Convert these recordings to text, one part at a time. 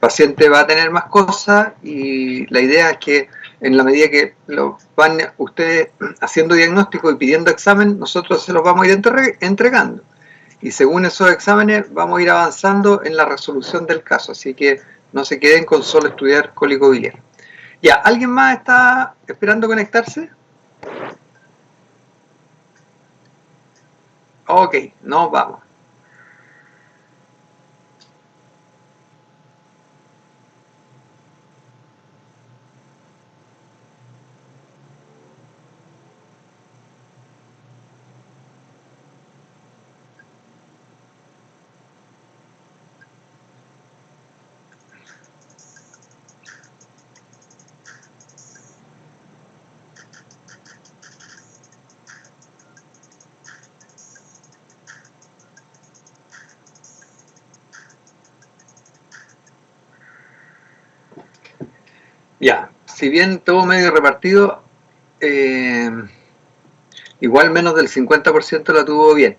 paciente va a tener más cosas y la idea es que en la medida que lo van ustedes haciendo diagnóstico y pidiendo examen, nosotros se los vamos a ir entregando. Y según esos exámenes vamos a ir avanzando en la resolución del caso. Así que no se queden con solo estudiar cólico biliar. Ya, ¿alguien más está esperando conectarse? Ok, nos vamos. Ya, si bien todo medio repartido, igual menos del 50% la tuvo bien.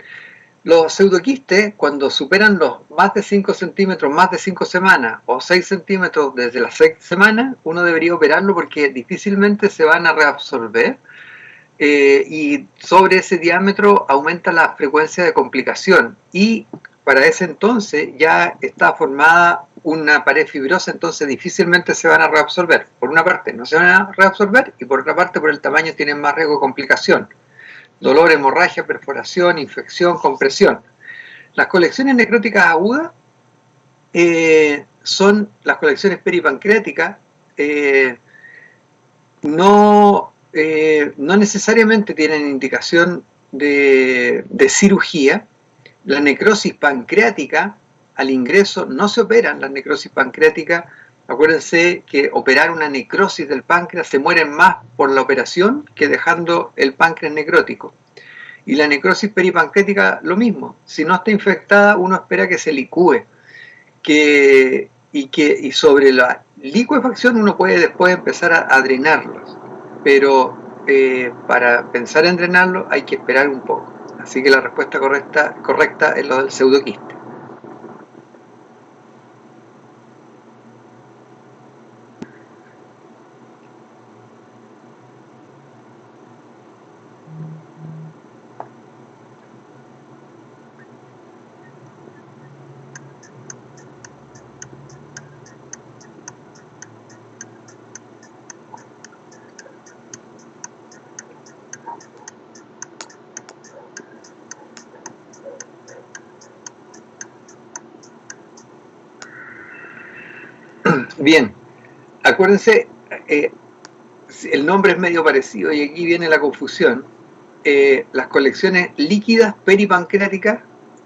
Los pseudoquistes, cuando superan los más de 5 centímetros, más de 5 semanas, o 6 centímetros desde las 6 semanas, uno debería operarlo porque difícilmente se van a reabsorber, y sobre ese diámetro aumenta la frecuencia de complicación, y para ese entonces ya está formada una pared fibrosa, entonces difícilmente se van a reabsorber. Por una parte no se van a reabsorber, y por otra parte por el tamaño tienen más riesgo de complicación: dolor, hemorragia, perforación, infección, compresión. Las colecciones necróticas agudas son las colecciones peripancreáticas. No necesariamente tienen indicación de cirugía. La necrosis pancreática, al ingreso no se operan las necrosis pancreáticas. Acuérdense que operar una necrosis del páncreas, se mueren más por la operación que dejando el páncreas necrótico. Y la necrosis peripancreática, lo mismo. Si no está infectada, uno espera que se licúe. Y sobre la licuefacción uno puede después empezar a drenarlos. Pero para pensar en drenarlo hay que esperar un poco. Así que la respuesta correcta es lo del pseudoquiste. Bien, acuérdense, el nombre es medio parecido y aquí viene la confusión. Las colecciones líquidas peripancreáticas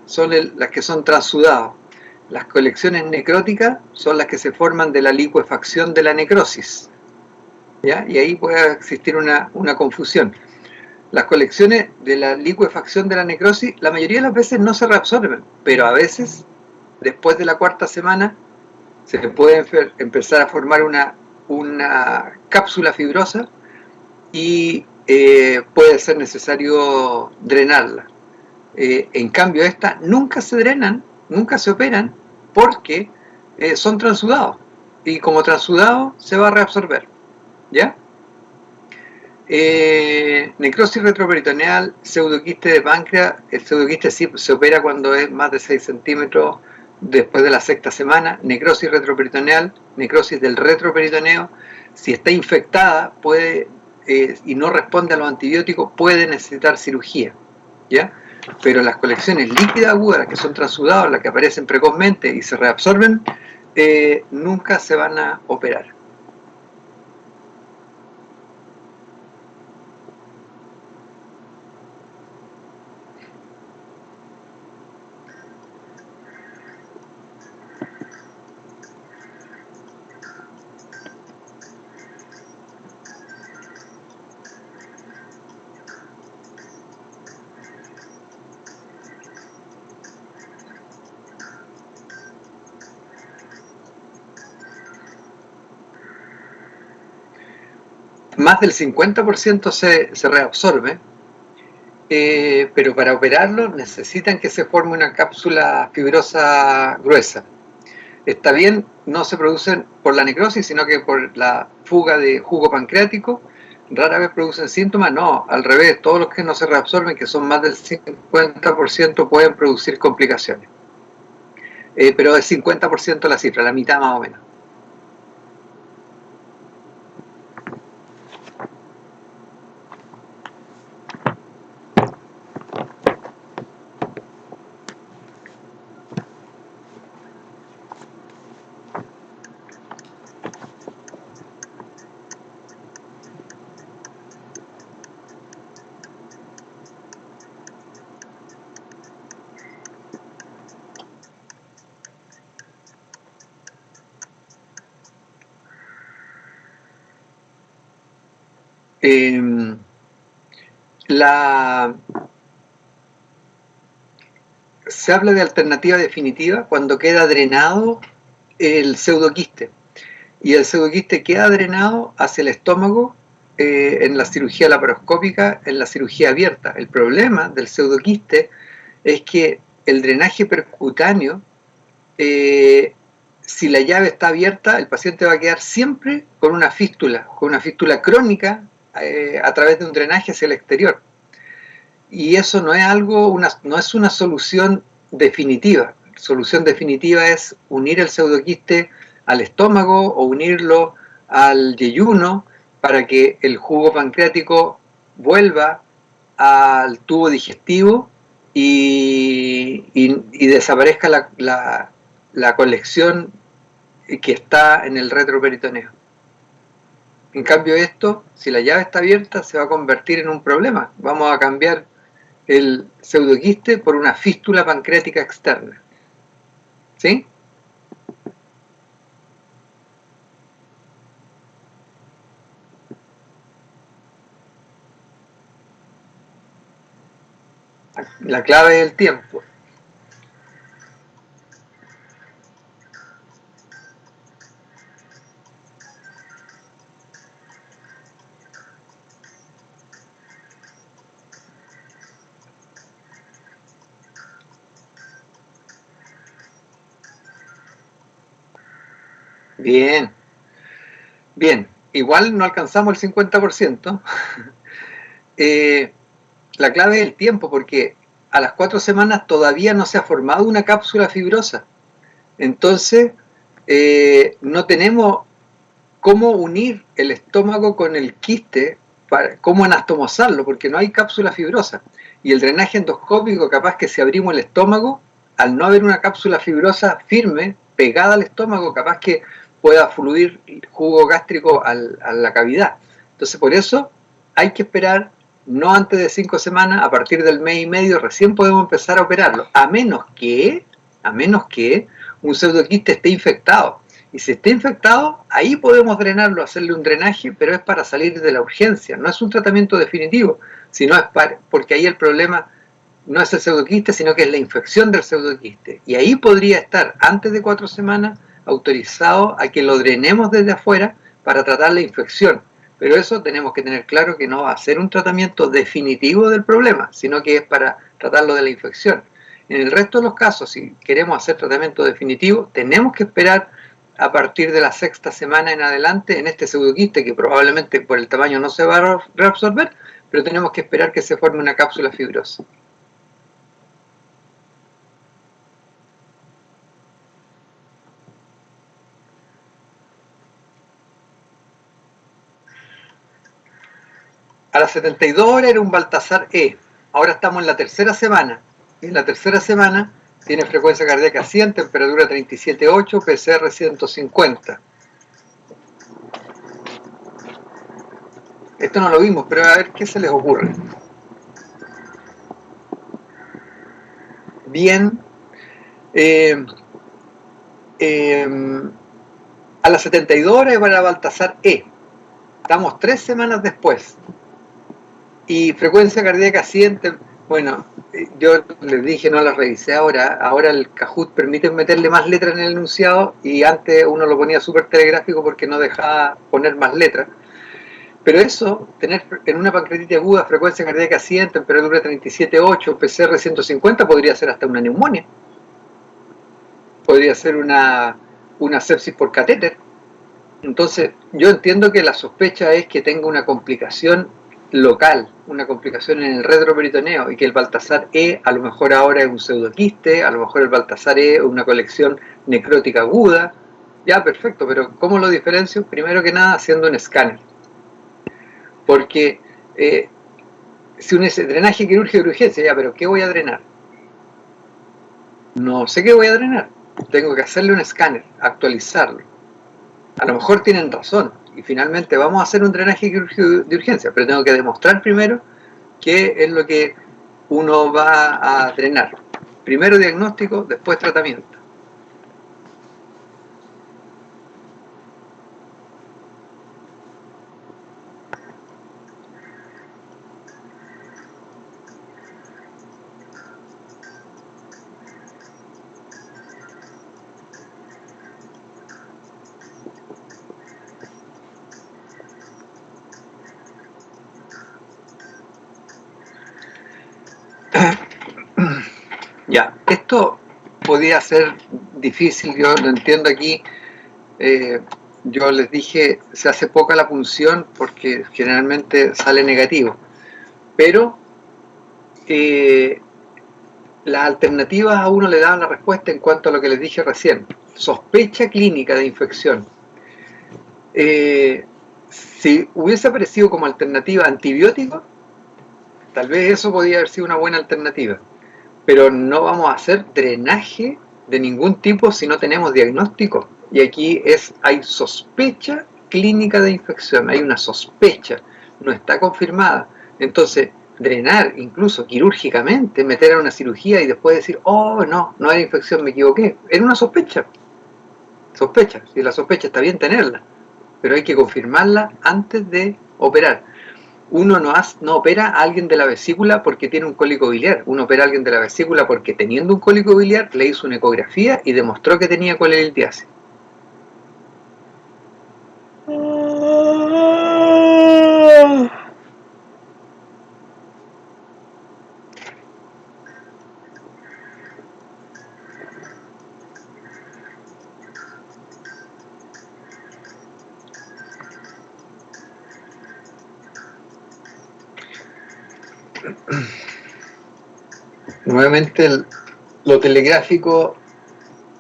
son las que son transudados. Las colecciones necróticas son las que se forman de la licuefacción de la necrosis, ¿ya? Y ahí puede existir una confusión. Las colecciones de la licuefacción de la necrosis, la mayoría de las veces no se reabsorben, pero a veces, después de la cuarta semana, se puede empezar a formar una cápsula fibrosa y puede ser necesario drenarla. En cambio, estas nunca se drenan, nunca se operan, porque son transudados, y como transudado se va a reabsorber, ¿ya? Necrosis retroperitoneal, pseudoquiste de páncreas. El pseudoquiste sí se opera cuando es más de 6 centímetros después de la sexta semana. Necrosis retroperitoneal, necrosis del retroperitoneo, si está infectada y no responde a los antibióticos, puede necesitar cirugía, ¿ya? Pero las colecciones líquidas agudas, las que son transudadas, las que aparecen precozmente y se reabsorben, nunca se van a operar. Más del 50% se reabsorbe, pero para operarlo necesitan que se forme una cápsula fibrosa gruesa. está bien, no se producen por la necrosis, sino que por la fuga de jugo pancreático, rara vez producen síntomas. No, al revés, todos los que no se reabsorben, que son más del 50%, pueden producir complicaciones. Pero es 50% la cifra, la mitad más o menos. Se habla de alternativa definitiva cuando queda drenado el pseudoquiste, y el pseudoquiste queda drenado hacia el estómago en la cirugía laparoscópica, en la cirugía abierta. El problema del pseudoquiste es que el drenaje percutáneo, si la llave está abierta, el paciente va a quedar siempre con una fístula crónica a través de un drenaje hacia el exterior. Y eso no es no es una solución definitiva. La solución definitiva es unir el pseudoquiste al estómago o unirlo al yeyuno para que el jugo pancreático vuelva al tubo digestivo y desaparezca la colección que está en el retroperitoneo. En cambio esto, si la llave está abierta, se va a convertir en un problema. Vamos a cambiar el pseudoquiste por una fístula pancreática externa. ¿Sí? La clave es el tiempo. Bien, bien. Igual no alcanzamos el 50%. La clave es el tiempo, porque a las 4 semanas todavía no se ha formado una cápsula fibrosa. Entonces, no tenemos cómo unir el estómago con el quiste, cómo anastomosarlo, porque no hay cápsula fibrosa. Y el drenaje endoscópico, capaz que si abrimos el estómago, al no haber una cápsula fibrosa firme, pegada al estómago, capaz que pueda fluir jugo gástrico a la cavidad. Entonces, por eso hay que esperar no antes de 5 semanas, a partir del mes y medio recién podemos empezar a operarlo, a menos que un pseudoquiste esté infectado. Y si está infectado, ahí podemos drenarlo, hacerle un drenaje, pero es para salir de la urgencia, no es un tratamiento definitivo, sino es porque ahí el problema no es el pseudoquiste, sino que es la infección del pseudoquiste. Y ahí podría estar, antes de 4 semanas, autorizado a que lo drenemos desde afuera para tratar la infección. Pero eso tenemos que tener claro que no va a ser un tratamiento definitivo del problema, sino que es para tratarlo de la infección. En el resto de los casos, si queremos hacer tratamiento definitivo, tenemos que esperar a partir de la 6ª semana en adelante en este pseudoquiste, que probablemente por el tamaño no se va a reabsorber, pero tenemos que esperar que se forme una cápsula fibrosa. A las 72 horas era un Baltasar E. Ahora estamos en la 3ª semana. Y en la 3ª semana tiene frecuencia cardíaca 100, temperatura 37,8, PCR 150. Esto no lo vimos, pero a ver qué se les ocurre. Bien. A las 72 horas es para Baltasar E. Estamos 3 semanas después. Y frecuencia cardíaca 100, bueno, yo les dije, no la revisé ahora el Kahoot permite meterle más letras en el enunciado, y antes uno lo ponía súper telegráfico porque no dejaba poner más letras. Pero eso, tener en una pancreatitis aguda frecuencia cardíaca 100, temperatura 37,8, PCR 150, podría ser hasta una neumonía. Podría ser una una sepsis por catéter. Entonces, yo entiendo que la sospecha es que tenga una complicación local, una complicación en el retroperitoneo, y que el Baltasar E a lo mejor ahora es un pseudoquiste, a lo mejor el Baltasar E es una colección necrótica aguda. Ya, perfecto, pero ¿cómo lo diferencio? Primero que nada, haciendo un escáner. Porque si uno dice drenaje quirúrgico de urgencia, ya, pero ¿qué voy a drenar? No sé qué voy a drenar. Tengo que hacerle un escáner, actualizarlo. A lo mejor tienen razón y finalmente vamos a hacer un drenaje quirúrgico de urgencia, pero tengo que demostrar primero qué es lo que uno va a drenar. Primero diagnóstico, después tratamiento. Ya, esto podía ser difícil, yo lo entiendo aquí. Yo les dije, se hace poca la punción porque generalmente sale negativo, pero las alternativas a uno le daban la respuesta en cuanto a lo que les dije recién. Sospecha clínica de infección. Si hubiese aparecido como alternativa antibiótico, tal vez eso podría haber sido una buena alternativa. Pero no vamos a hacer drenaje de ningún tipo si no tenemos diagnóstico. Y aquí hay sospecha clínica de infección, hay una sospecha, no está confirmada. Entonces, drenar incluso quirúrgicamente, meter a una cirugía y después decir, oh, no, no era infección, me equivoqué. Era una sospecha. Sospecha, si la sospecha está bien tenerla, pero hay que confirmarla antes de operar. Uno no opera a alguien de la vesícula porque tiene un cólico biliar, uno opera a alguien de la vesícula porque teniendo un cólico biliar le hizo una ecografía y demostró que tenía colelitiasis. Nuevamente lo telegráfico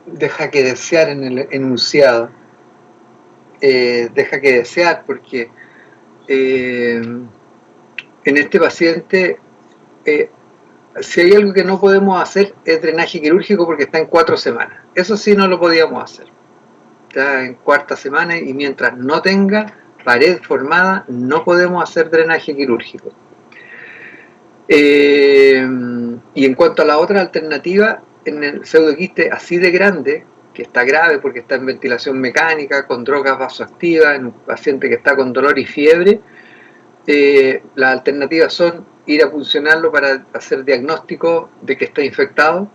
deja que desear en el enunciado, deja que desear porque en este paciente si hay algo que no podemos hacer es drenaje quirúrgico porque está en 4 semanas. Eso sí no lo podíamos hacer. Está en 4ª semana y mientras no tenga pared formada no podemos hacer drenaje quirúrgico. Y en cuanto a la otra alternativa, en el pseudoquiste así de grande, que está grave porque está en ventilación mecánica, con drogas vasoactivas, en un paciente que está con dolor y fiebre, las alternativas son ir a puncionarlo para hacer diagnóstico de que está infectado,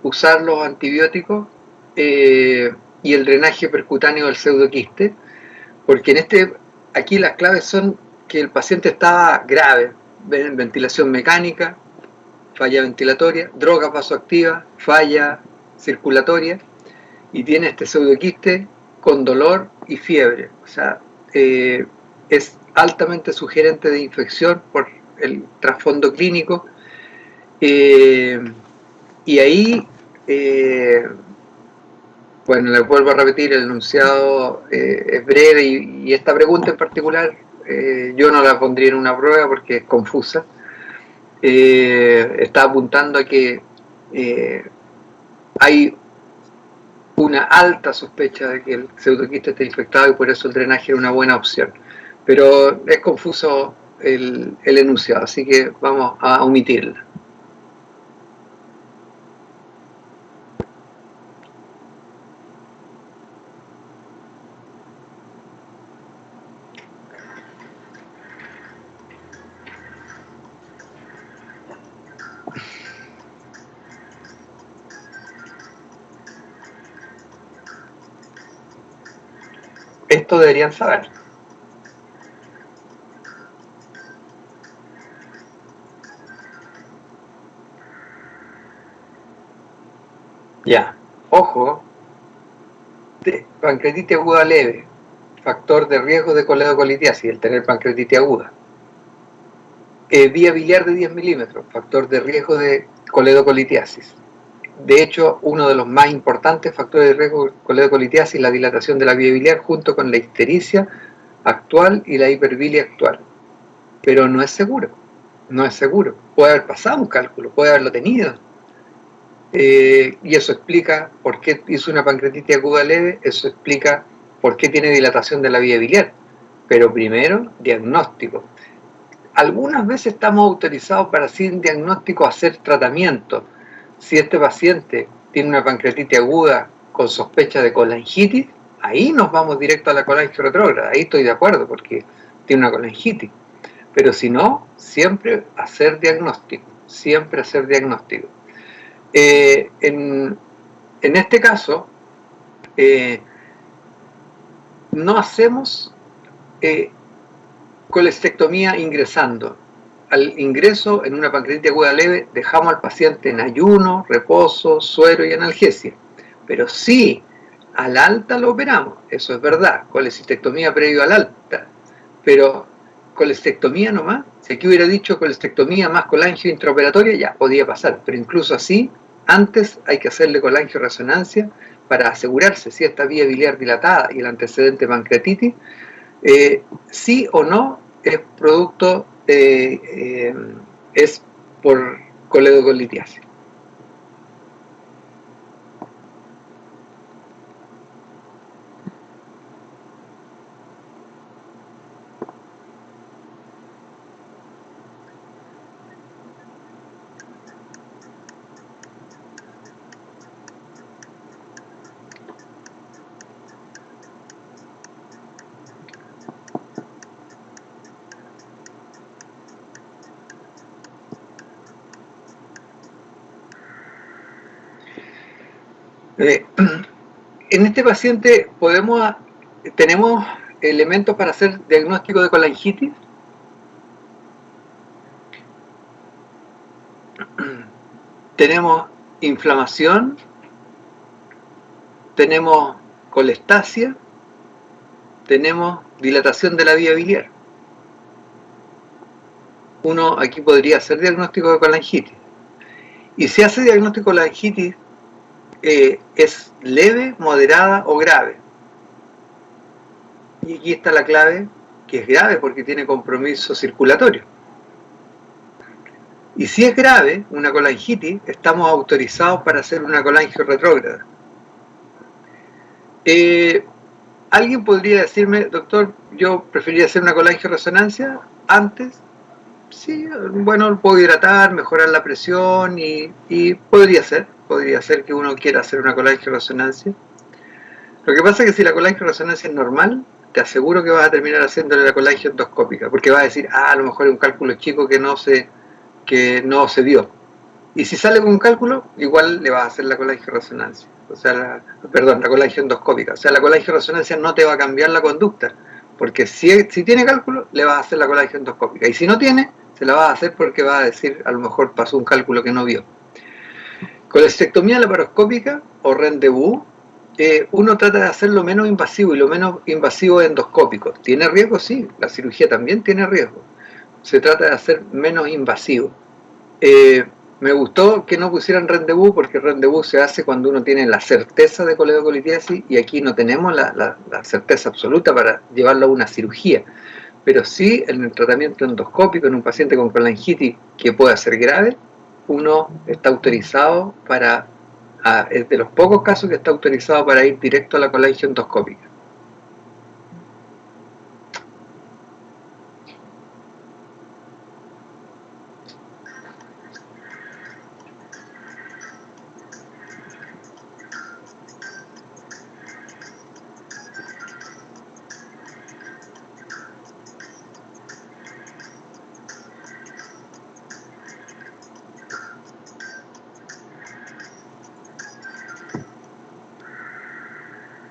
usar los antibióticos y el drenaje percutáneo del pseudoquiste, porque aquí las claves son que el paciente estaba grave, ventilación mecánica, falla ventilatoria, drogas vasoactivas, falla circulatoria, y tiene este pseudoquiste con dolor y fiebre. O sea, es altamente sugerente de infección por el trasfondo clínico. Y ahí, bueno, les vuelvo a repetir, el enunciado es breve y esta pregunta en particular yo no la pondría en una prueba porque es confusa. Está apuntando a que hay una alta sospecha de que el pseudoquiste esté infectado y por eso el drenaje es una buena opción. Pero es confuso el enunciado, así que vamos a omitirlo. Esto deberían saber. Ya, ojo, pancreatitis aguda leve, factor de riesgo de coledocolitiasis, el tener pancreatitis aguda. Vía biliar de 10 milímetros, factor de riesgo de coledocolitiasis. De hecho, uno de los más importantes factores de riesgo de coledocolitiasis es la dilatación de la vía biliar junto con la ictericia actual y la hiperbilia actual. Pero no es seguro, no es seguro. Puede haber pasado un cálculo, puede haberlo tenido. Y eso explica por qué hizo una pancreatitis aguda leve, eso explica por qué tiene dilatación de la vía biliar. Pero primero, diagnóstico. Algunas veces estamos autorizados para sin diagnóstico hacer tratamiento. Si este paciente tiene una pancreatitis aguda con sospecha de colangitis, ahí nos vamos directo a la colangio retrógrada. Ahí estoy de acuerdo porque tiene una colangitis. Pero si no, siempre hacer diagnóstico. Siempre hacer diagnóstico. En este caso, no hacemos colestectomía ingresando. Al ingreso en una pancreatitis aguda leve dejamos al paciente en ayuno, reposo, suero y analgesia. Pero sí, al alta lo operamos, eso es verdad, colecistectomía previo al alta. Pero colestectomía nomás, si aquí hubiera dicho colestectomía más colangio intraoperatoria, ya podía pasar, pero incluso así, antes hay que hacerle colangio-resonancia para asegurarse si esta vía biliar dilatada y el antecedente pancreatitis, sí o no es producto, es por coledocolitiasis. En este paciente tenemos elementos para hacer diagnóstico de colangitis. Tenemos inflamación, tenemos colestasia, tenemos dilatación de la vía biliar. Uno aquí podría hacer diagnóstico de colangitis. Y si hace diagnóstico de colangitis, es leve, moderada o grave. Y aquí está la clave, que es grave porque tiene compromiso circulatorio. Y si es grave, una colangitis, estamos autorizados para hacer una colangio retrógrada. ¿Alguien podría decirme, doctor, yo preferiría hacer una colangio-resonancia antes? Sí, bueno, puedo hidratar, mejorar la presión y podría ser que uno quiera hacer una colangio-resonancia. Lo que pasa es que si la colangio-resonancia es normal, te aseguro que vas a terminar haciéndole la colangio endoscópica, porque vas a decir, a lo mejor es un cálculo chico que no se vio. Y si sale con un cálculo, igual le vas a hacer la colangio-resonancia. O sea, la colangio endoscópica. O sea, la colangio-resonancia no te va a cambiar la conducta, porque si tiene cálculo, le vas a hacer la colangio endoscópica. Y si no tiene, se la vas a hacer porque va a decir, a lo mejor pasó un cálculo que no vio. Colestectomía laparoscópica o rendezvous, uno trata de hacerlo menos invasivo, y lo menos invasivo es endoscópico. ¿Tiene riesgo? Sí, la cirugía también tiene riesgo. Se trata de hacer menos invasivo. Me gustó que no pusieran rendezvous, porque rendezvous se hace cuando uno tiene la certeza de coledocolitiasis, y aquí no tenemos la certeza absoluta para llevarlo a una cirugía. Pero sí, en el tratamiento endoscópico en un paciente con colangitis que pueda ser grave, uno está autorizado es de los pocos casos que está autorizado para ir directo a la colangio endoscópica.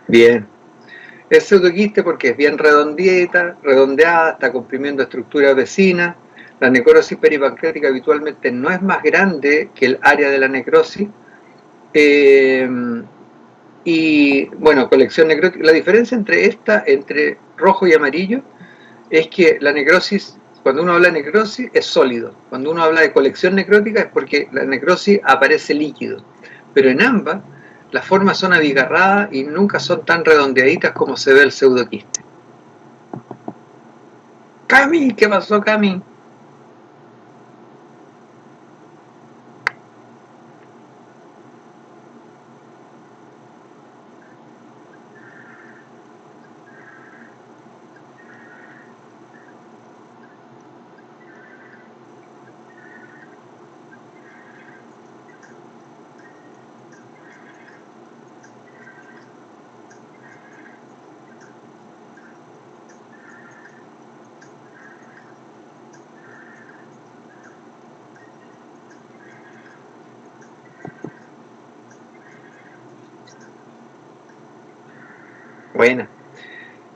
Bien, es pseudoquiste porque es bien redondeada, está comprimiendo estructuras vecinas. La necrosis peripancreática habitualmente no es más grande que el área de la necrosis. Y bueno, colección necrótica, la diferencia entre rojo y amarillo, es que la necrosis, cuando uno habla de necrosis, es sólido. Cuando uno habla de colección necrótica es porque la necrosis aparece líquido. Pero en ambas, las formas son abigarradas y nunca son tan redondeaditas como se ve el pseudoquiste. Cami, ¿qué pasó, Cami? Buena.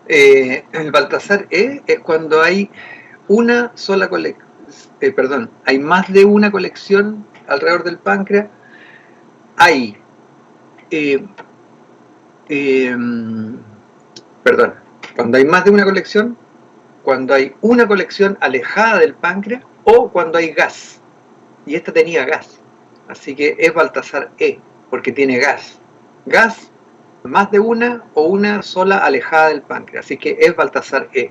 El Baltasar E es cuando hay una sola colección, hay más de una colección alrededor del páncreas. Hay, eh, eh, perdón, cuando hay más de una colección, cuando hay una colección alejada del páncreas o cuando hay gas. Y esta tenía gas. Así que es Baltasar E, porque tiene gas. Gas, más de una o una sola alejada del páncreas. Así que es Baltasar E.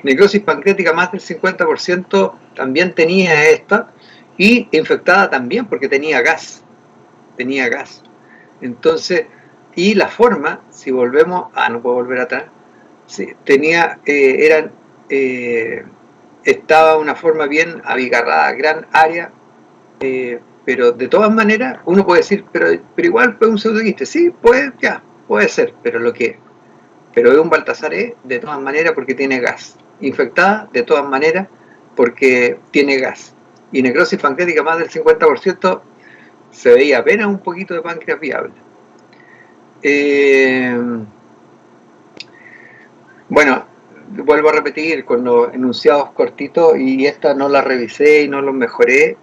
Necrosis pancreática más del 50% también tenía esta. Y infectada también porque tenía gas. Tenía gas. Entonces, y la forma, si volvemos, no puedo volver atrás, sí, estaba una forma bien abigarrada, gran área, pero de todas maneras, uno puede decir, pero igual fue un pseudoquiste, sí, puede ser, pero es un Baltasar E de todas maneras porque tiene gas, infectada de todas maneras porque tiene gas, y necrosis pancreática más del 50%, se veía apenas un poquito de páncreas viable. Bueno, vuelvo a repetir con los enunciados cortitos, y esta no la revisé y no los mejoré.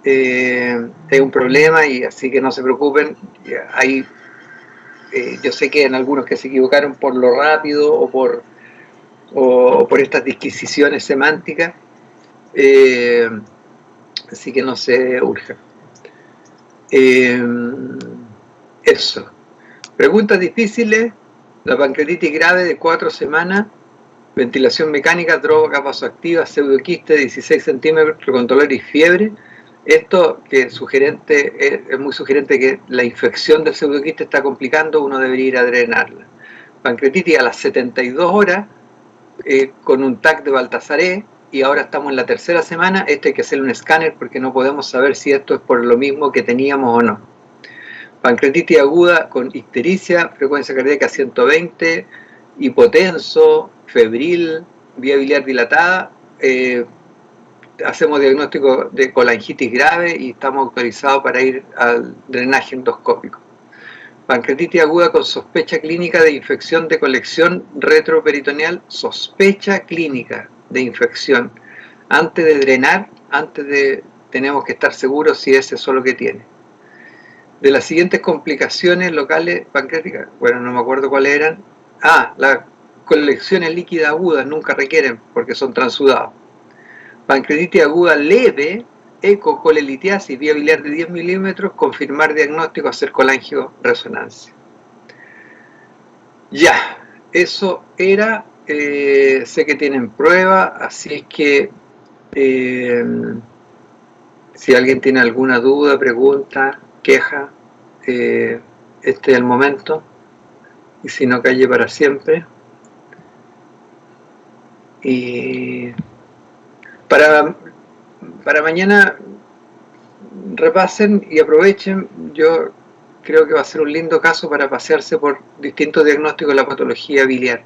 Es un problema, y así que no se preocupen. Yo sé que en algunos que se equivocaron por lo rápido o por estas disquisiciones semánticas, así que no se urjan. Eso. Preguntas difíciles. La pancreatitis grave de 4 semanas, ventilación mecánica, droga vasoactiva, pseudoquiste, 16 centímetros con dolor y fiebre. Esto que es muy sugerente que la infección del pseudoquiste está complicando, uno debería ir a drenarla. Pancreatitis a las 72 horas, con un TAC de Baltasar E, y ahora estamos en la tercera semana. Hay que hacerle un escáner porque no podemos saber si esto es por lo mismo que teníamos o no. Pancreatitis aguda con ictericia, frecuencia cardíaca 120, hipotenso, febril, vía biliar dilatada. Hacemos diagnóstico de colangitis grave y estamos autorizados para ir al drenaje endoscópico. Pancreatitis aguda con sospecha clínica de infección de colección retroperitoneal, sospecha clínica de infección. Antes de drenar, tenemos que estar seguros si ese es lo que tiene. De las siguientes complicaciones locales pancreáticas, bueno, no me acuerdo cuáles eran. Las colecciones líquidas agudas nunca requieren porque son transudados. Pancreatitis aguda leve, ecocolelitiasis, vía biliar de 10 milímetros, confirmar diagnóstico, hacer colangio-resonancia. Ya, eso era. Sé que tienen prueba, así es que si alguien tiene alguna duda, pregunta, queja, este es el momento, y si no, calle para siempre. Y para mañana repasen y aprovechen. Yo creo que va a ser un lindo caso para pasearse por distintos diagnósticos de la patología biliar.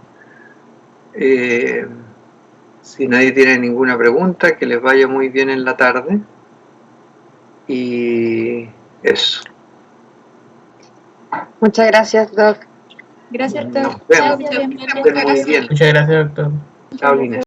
Si nadie tiene ninguna pregunta, que les vaya muy bien en la tarde. Y eso. Muchas gracias, Doc. Gracias, Doc. Nos vemos. Chao, Que estén muy bien. Muchas gracias, doctor. Chao, Lina.